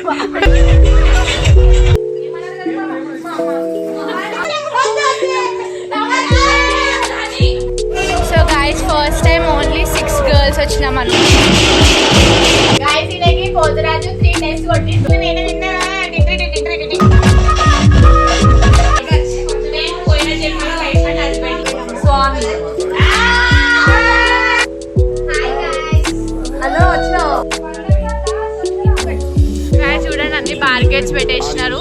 So guys first time only 6 girls వచ్చినాం అన్నమాట. Guys ఇలాగే పోతరాజు 3 టైమ్స్ కొట్టిండు. నేను నిన్న స్వామి హలో వచ్చినావు. చూడండి అన్ని బార్గెట్స్ పెట్టేసినారు.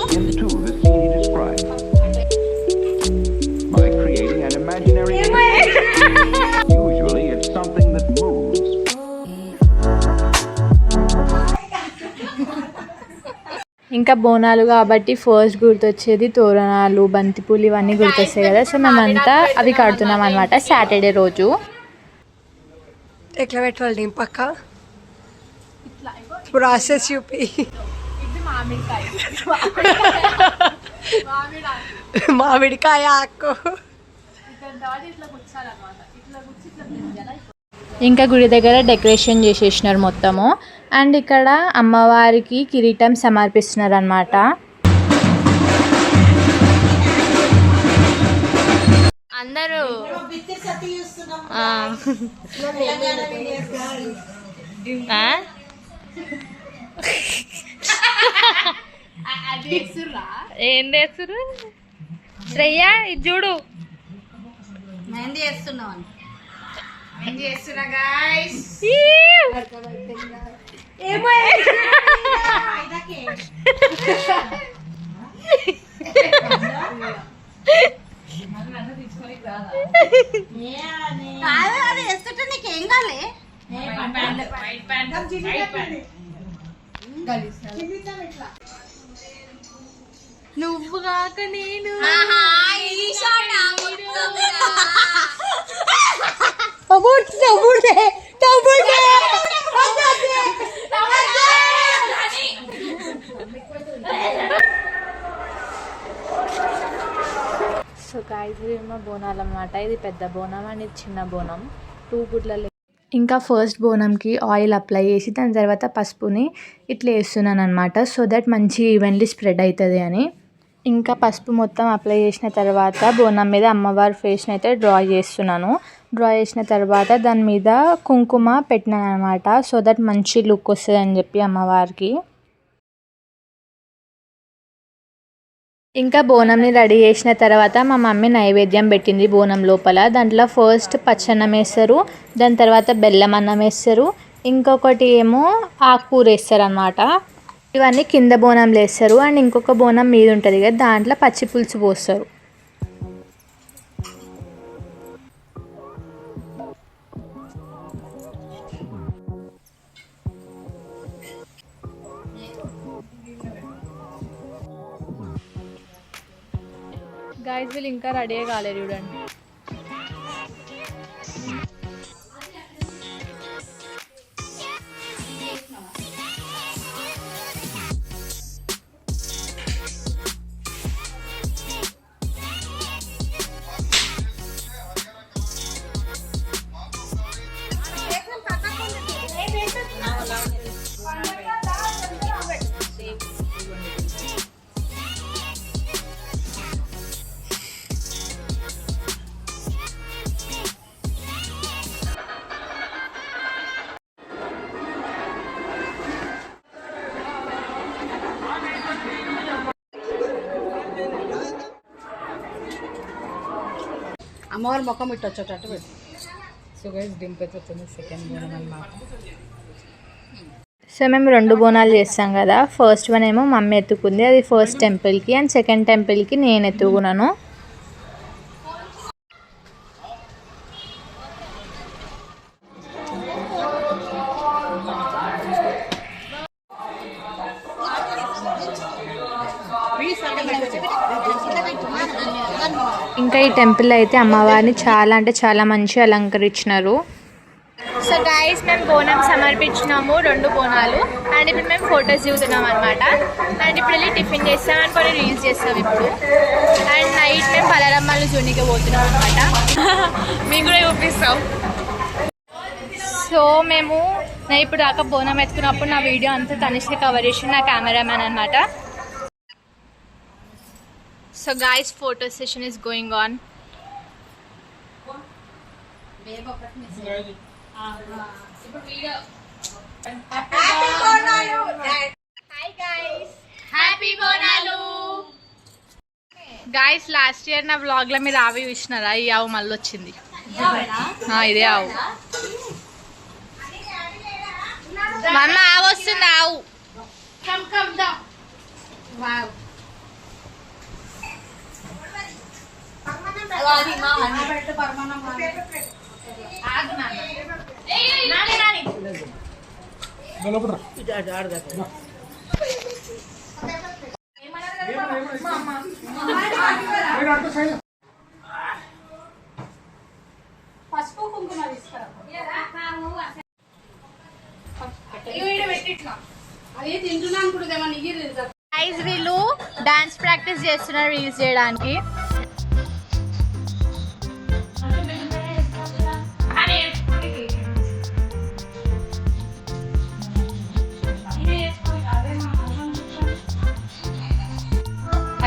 ఇంకా బోనాలు కాబట్టి ఫస్ట్ గుర్తొచ్చేది తోరణాలు, బంతిపూలు ఇవన్నీ గుర్తొస్తాయి కదా. సో మేమంతా అవి కడుతున్నాం అనమాట సాటర్డే రోజు. ఎట్లా పెట్టాలి పక్క ప్రాసెస్ చూపి. మామిడికాయ ఆకు. ఇంకా గుడి దగ్గర డెకరేషన్ చేసేసినారు మొత్తము. అండ్ ఇక్కడ అమ్మవారికి కిరీటం సమర్పిస్తున్నారు అన్నమాట. అందరూ ఏం చేస్తురు శ్రేయ? ఇది చూడు మెహందీ చేస్తున్నాం. నీకేం కాలే నువ్వు కాక నేను సో గాయ్స్ ఇవి మా బోనాలు అన్నమాట. ఇది పెద్ద బోనం అండ్ ఇది చిన్న బోనం. 2 గుడ్లలో ఇంకా ఫస్ట్ బోనంకి ఆయిల్ అప్లై చేసి దాని తర్వాత పసుపుని ఇట్లా వేస్తున్నాను అనమాట. సో దట్ మంచి ఈవెన్లీ స్ప్రెడ్ అవుతుంది అని. ఇంకా పసుపు మొత్తం అప్లై చేసిన తర్వాత బోనం మీద అమ్మవారి ఫేస్ని అయితే డ్రా చేస్తున్నాను. డ్రా చేసిన తర్వాత దాని మీద కుంకుమ పెట్టినాను అనమాట. సో దట్ మంచి లుక్ వస్తుంది అని చెప్పి అమ్మవారికి. ఇంకా బోనంని రెడీ చేసిన తర్వాత మా మమ్మీ నైవేద్యం పెట్టింది బోనం లోపల. దాంట్లో ఫస్ట్ పచ్చన్నం వేస్తారు, దాని తర్వాత బెల్లం అన్నం వేస్తారు, ఇంకొకటి ఏమో ఆకుకూర వేస్తారు అన్నమాట. ఇవన్నీ కింద బోనంలో వేస్తారు. అండ్ ఇంకొక బోనం మీద ఉంటుంది కదా, దాంట్లో పచ్చి పులుసు పోస్తారు. గైస్ వీళ్ళు ఇంకా రెడీ కాలేదు చూడండి. అమ్మవారి ముఖం ఇట్టు వచ్చేటట్టు పెట్టు. సో గైస్ దింపేస్తుంది సెకండ్ బోనం అన్నమాట. సో మేము 2 బోనాలు చేస్తాం కదా. ఫస్ట్ వన్ ఏమో మమ్మీ ఎత్తుకుంది, అది ఫస్ట్ టెంపుల్కి. అండ్ సెకండ్ టెంపుల్కి నేను ఎత్తుకున్నాను. ఇంకా ఈ టెంపుల్ అయితే అమ్మవారిని చాలా అంటే చాలా మంచిగా అలంకరించినారు. సో గైస్ మేము బోనం సమర్పించినాము 2 బోనాలు. అండ్ ఇప్పుడు మేము ఫొటోస్ దిగుతున్నాం అనమాట. అండ్ ఇప్పుడు వెళ్ళి టిఫిన్ చేస్తాం అండ్ కొన్ని రీల్స్ చేస్తాం ఇప్పుడు. అండ్ నైట్ మేము పలరమ్మలు జూనికి పోతున్నాం అనమాట. మీకు కూడా చూపిస్తాం. సో మేము నేను ఇప్పుడు దాకా బోనం ఎత్తుకున్నప్పుడు నా వీడియో అంతా తనిష్క కవర్ చేసి నా కెమెరామ్యాన్ అనమాట. So guys photo session is going on. Happy Bonalu guys. Last year నా వ్లాగ్ లో మీరు ఆవి చూసినారా? ఈ ఆవు మళ్ళీ వచ్చింది. ఇదే ఆవు. మమ్మ ఆవు వస్తుంది. ఆవు పసుపు కుంకుమ తీసుకురా. అదే తింటున్నాను కూడా గైస్ వీళ్ళు డాన్స్ ప్రాక్టీస్ చేస్తున్నారు రీల్స్ చేయడానికి.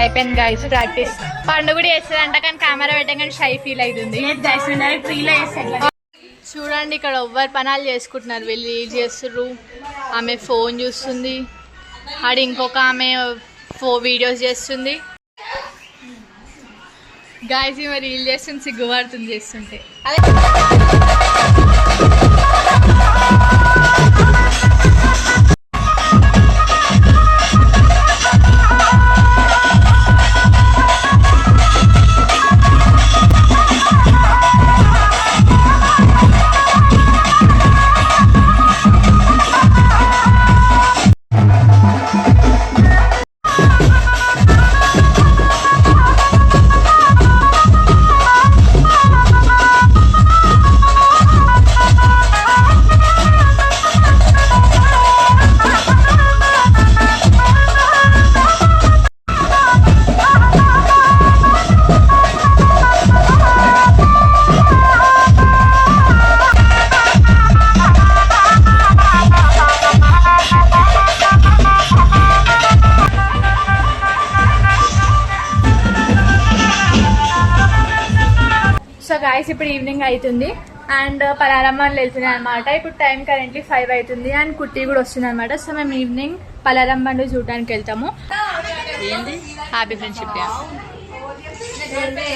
అయిపోయింది గైస్ ప్రాక్టీస్. పండు కూడా చేస్తారంట కానీ కెమెరా పెట్టగానే షై ఫీల్ అవుతుంది. చూడండి ఇక్కడ ఎవ్వరు పనాలు చేసుకుంటున్నారు. వీళ్ళు రీల్ చేస్తుర్రు. ఆమె ఫోన్ చూస్తుంది. ఆడి ఇంకొక ఆమె వీడియోస్ చేస్తుంది. గాయస్ ఈమె రీల్ చేస్తుంది. సిగ్గుపడుతుంది చేస్తుంటే. సో గాయస్ ఇప్పుడు ఈవినింగ్ అవుతుంది అండ్ పలారమ్మని వెళ్తున్నాయి అనమాట. ఇప్పుడు టైం కరెంట్లీ 5 అవుతుంది అండ్ కుట్టి కూడా వస్తుంది అనమాట. సో మేము ఈవినింగ్ పలారమ్మని చూడడానికి వెళ్తాము. Happy friendship day. చూడండి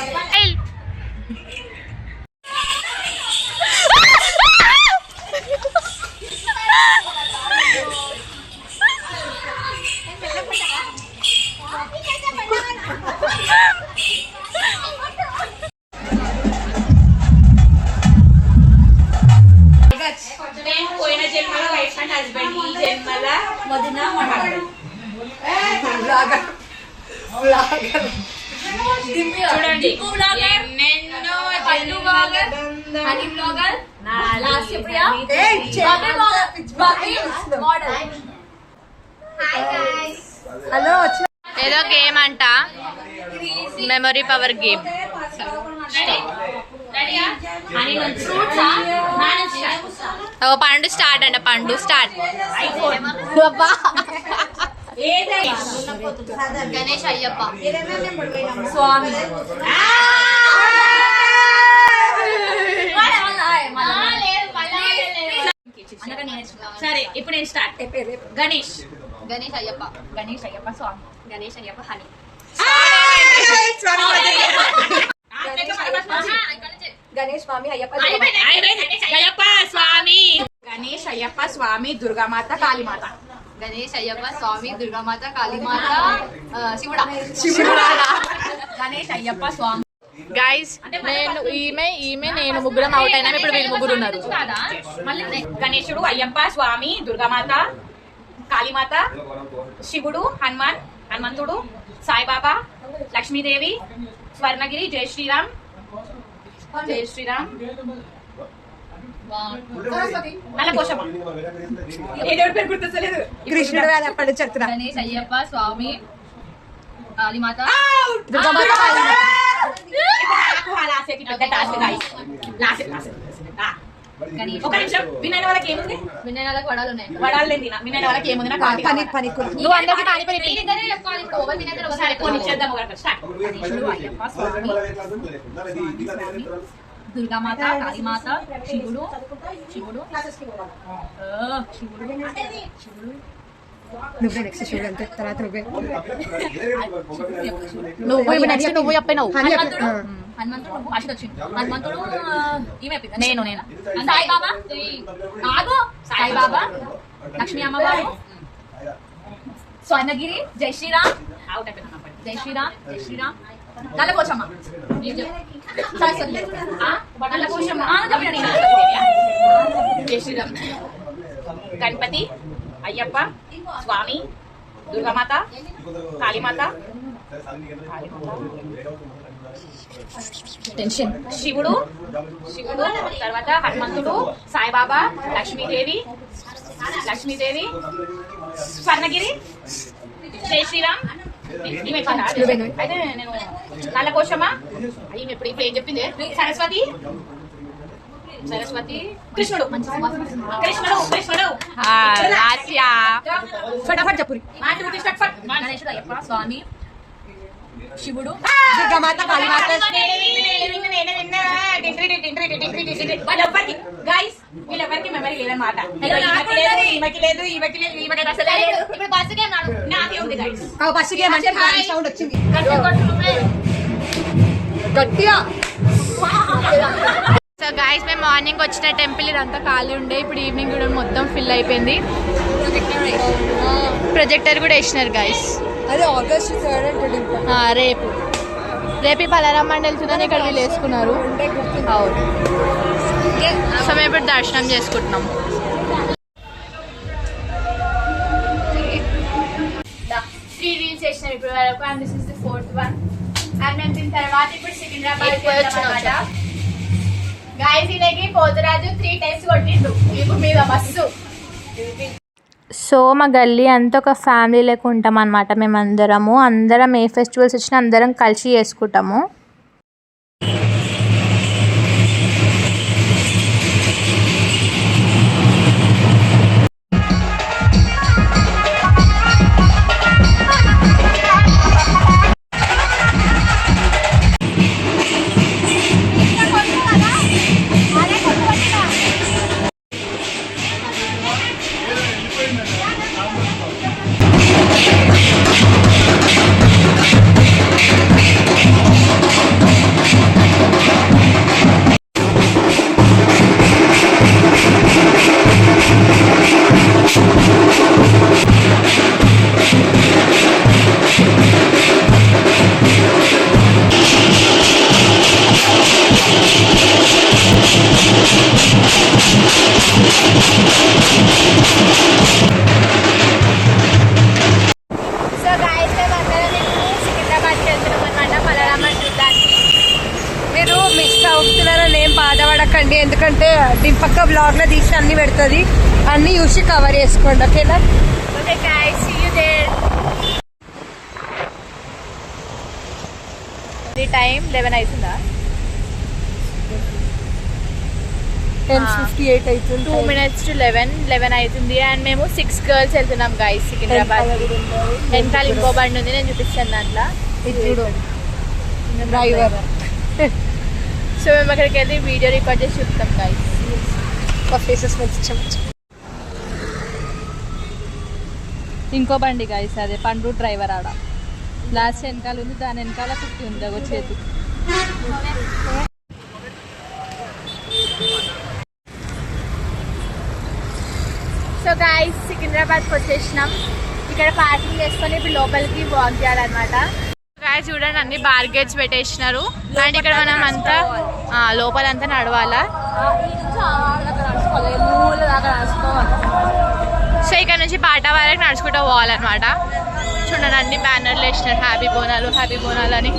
ఏదో గేమ్ అంట, మెమరీ పవర్ గేమ్. పండు స్టార్ట్ అంట. పండు స్టార్ట్. గణేష్ అయ్యప్ప స్వామి. సరే ఇప్పుడు నేను స్టార్ట్. గణేష్ గణేష్ అయ్యప్ప. గణేష్ అయ్యప్ప స్వామి. గణేష్ అయ్యప్ప హని. గణేష్ స్వామి అయ్యప్ప అయ్యప్ప స్వామి. గణేష్ అయ్యప్ప స్వామి దుర్గామాత కాళీమాత. గణేష్ అయ్యప్ప స్వామి దుర్గామాత కాళీమాత శివుడా. గణేష్ అయ్యప్ప స్వామి. గైస్ నేను ఈమె నేను ముగ్గురం అవుట్ అయినా. ఇప్పుడు వీళ్ళు ముగ్గురు ఉన్నారు. గణేశుడు, అయ్యప్ప స్వామి, దుర్గామాత, కాళీమాత, శివుడు, హనుమంతుడు, సాయిబాబా, లక్ష్మీదేవి, స్వర్ణగిరి, జై శ్రీరామ్, జై శ్రీరామ్, కృష్ణుడు ఎప్పటి చెప్తున్నా. గణేష్ అయ్యప్ప స్వామి కాళీమాత ఒక నిమిషం. వినైన వాళ్ళకి ఏముంది? వినయ్ వాళ్ళకి వడాలు ఉన్నాయి. వడాలు లేదు తినా. వినైన వాళ్ళకి ఏముంది? నాకు పనీర్ పనీర్ కుర్మా. నువ్వు అందరికీ పానీపూరి ఇప్పి. ఇద్దరే చెప్పుకోవాలి ఇప్పుడు. ఓవర్ వినయ్ ఒకసారి సరే పోనీ చేద్దాం ఒకటి. స్టార్ట్. దుర్గామాత, కాళీమాత, శివుడు, శివుడు, శివుడు, నువ్వే నెక్స్ట్ శివుడు అంతే, తర్వాత నువ్వే. నువ్వు నెక్స్ట్ నువ్వు చెప్పినావు. హనుమంతుడు, హనుమంతుడు నువ్వు అశోక్ వచ్చింది. హనుమంతుడు ఈమె నేను సాయిబాబా, ఆగు సాయిబాబా, లక్ష్మీ అమ్మవారు, స్వర్ణగిరి, జై శ్రీరామ్, జై శ్రీరామ్, జై శ్రీరామ్, నల్లపోచమ్మ, సరస్వతి, నల్లపోచమ్మ, జై శ్రీరామ్, గణపతి, అయ్యప్ప, స్వామి, దుర్గామాత, కాళీమాత, టెన్షన్, శివుడు, తర్వాత హనుమంతుడు, సాయిబాబా, లక్ష్మీదేవి, స్వర్ణగిరి, జై శ్రీరామ్. అయితే నేను నల్లకోశమ్మ, ఈమె ఇప్పుడు ఏం చెప్పింది? సరస్వతి, కృష్ణుడు, ఫటాఫట్ చెప్పు. గణేశుడు, అయ్యప్ప, స్వామి, శివుడు, దుర్గామాత, కాళీమాత. వీళ్ళెవ్వరికి మెమరీ లేదన్నమాట. ఇప్పుడు బస్సుకి అన్నాడు. నాకే ఉంది guys. బస్సు గేమ్ అంటే సౌండ్ వచ్చింది గట్టిగా. సో గైస్ మేము మార్నింగ్ వచ్చిన టెంపుల్ ఇదంతా ఖాళీ ఉండే, ఇప్పుడు ఈవినింగ్ కూడా మొత్తం ఫిల్ అయిపోయింది. ప్రొజెక్టర్ కూడా వేసినారు గైస్. అదే ఆగస్ట్ 3rd అంటే రేపు పలారం మండి వెళ్తుందని ఇక్కడ వీళ్ళు వేసుకున్నారు. అవును. సో మేము ఇప్పుడు దర్శనం చేసుకుంటున్నాం. 3 రీల్స్ చేసినాం ఇప్పుడు వరకు, and this is the 4th one. And మేము దీని తర్వాత ఇప్పుడు సికింద్రాబాద్ గాయస్. ఇలాగే పోతరాజు 3 టైమ్స్ కొట్టిండు ఇప్పుడు మీద బస్సు. సో మా గల్లీ అంతా ఒక ఫ్యామిలీ లెక్క ఉంటాం అన్నమాట. మేము అందరం ఏ ఫెస్టివల్స్ వచ్చినా అందరం కలిసి చేసుకుంటాము. మీరు మిస్ అవుతున్నారని ఏం బాధపడకండి, ఎందుకంటే దీని పక్క బ్లాగ్ లో తీసి అన్ని పెడుతుంది, అన్ని చూసి కవర్ చేసుకోండి. ఓకేనా? Okay guys, see you there. The time 11 అవుతుందా? 10:58 అవుతుంది. 2 minutes to 11 అవుతుంది. అండ్ మేము 6 గర్ల్స్ వెళ్తున్నాం గైస్ సికింద్రాబాద్. వెనకాల ఇంకో బండి ఉంది, నేను చూపిస్తాను దాంట్లో. డ్రైవర్. సో మేము అక్కడికి వెళ్ళి వీడియో రికార్డ్ చేసి చూపుతాం గైస్. ఫేసెస్ మంచి. ఇంకో బండి గైస్, అదే పండు డ్రైవర్ ఆడ లాస్ట్ వెనకాల ఉంది, దాని వెనకాల కుట్టి ఉంది వచ్చేది. సో గైస్ సికింద్రాబాద్కి వచ్చేసినాం. ఇక్కడ పార్కింగ్ చేసుకొని ఇప్పుడు లోపలికి వాక్ చేయాలన్నమాట. గైస్ చూడండి, అన్ని బార్గెట్స్ పెట్టేసినారు. అండ్ ఇక్కడ మనం అంతా లోపలంతా నడవాలా. సో ఇక్కడ నుంచి పాట వరకు నడుచుకుంటూ పోవాలన్నమాట. చూడండి అన్ని బ్యానర్లు వేసినారు, హ్యాపీ బోనాలు అని.